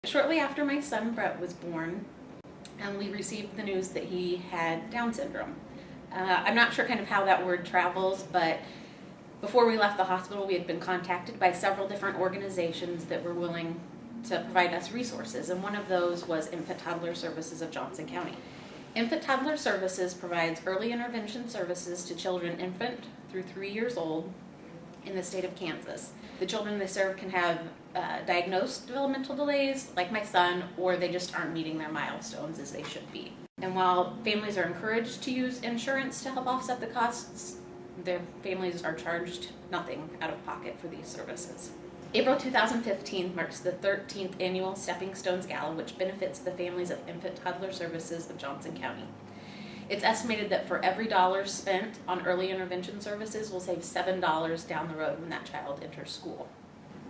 Shortly after my son Brett was born, we received the news that he had Down syndrome. I'm not sure kind of how that word travels, but before we left the hospital, we had been contacted by several different organizations that were willing to provide us resources, and one of those was Infant Toddler Services of Johnson County. Infant Toddler Services provides early intervention services to children infant through 3 years old in the state of Kansas. The children they serve can have diagnosed developmental delays, like my son, or they just aren't meeting their milestones as they should be. And while families are encouraged to use insurance to help offset the costs, their families are charged nothing out of pocket for these services. April 2015 marks the 13th annual Stepping Stones Gala, which benefits the families of Infant Toddler Services of Johnson County. It's estimated that for every dollar spent on early intervention services, we'll save $7 down the road when that child enters school.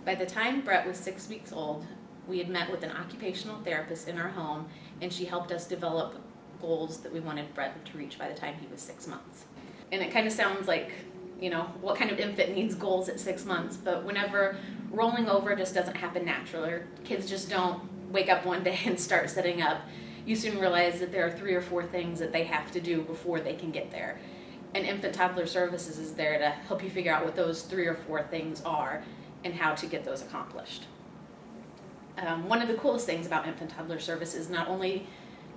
By the time Brett was 6 weeks old, we had met with an occupational therapist in our home, and she helped us develop goals that we wanted Brett to reach by the time he was 6 months. And it kind of sounds like, what kind of infant needs goals at 6 months, but whenever rolling over just doesn't happen naturally, or kids just don't wake up one day and start sitting up, you soon realize that there are 3 or 4 things that they have to do before they can get there. And Infant Toddler Services is there to help you figure out what those 3 or 4 things are and how to get those accomplished. One of the coolest things about Infant Toddler Services, not only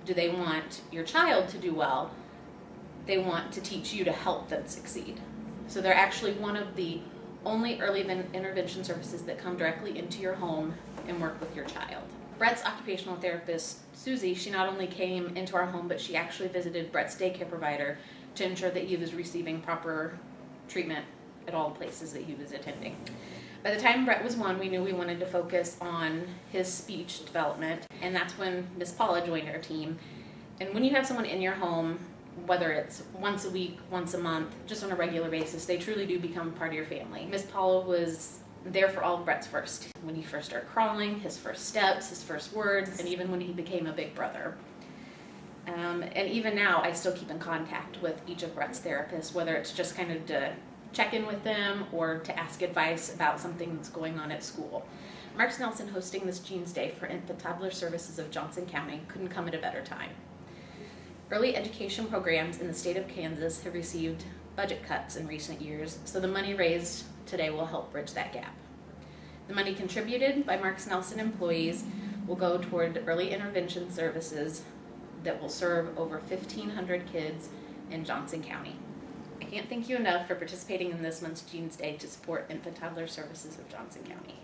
do they want your child to do well, they want to teach you to help them succeed. So they're actually one of the only early intervention services that come directly into your home and work with your child. Brett's occupational therapist, Susie, she not only came into our home, but she actually visited Brett's daycare provider to ensure that he was receiving proper treatment at all the places that he was attending. By the time Brett was 1, we knew we wanted to focus on his speech development, and that's when Miss Paula joined our team. And when you have someone in your home, whether it's once a week, once a month, just on a regular basis, they truly do become part of your family. Miss Paula was there for all of Brett's first. When he first started crawling, his first steps, his first words, and even when he became a big brother. And even now, I still keep in contact with each of Brett's therapists, whether it's just kind of to check in with them or to ask advice about something that's going on at school. MarksNelson hosting this Jeans Day for Infant Toddler Services of Johnson County couldn't come at a better time. Early education programs in the state of Kansas have received budget cuts in recent years, so the money raised today will help bridge that gap. The money contributed by MarksNelson employees will go toward early intervention services that will serve over 1,500 kids in Johnson County. I can't thank you enough for participating in this month's Jeans Day to support Infant Toddler Services of Johnson County.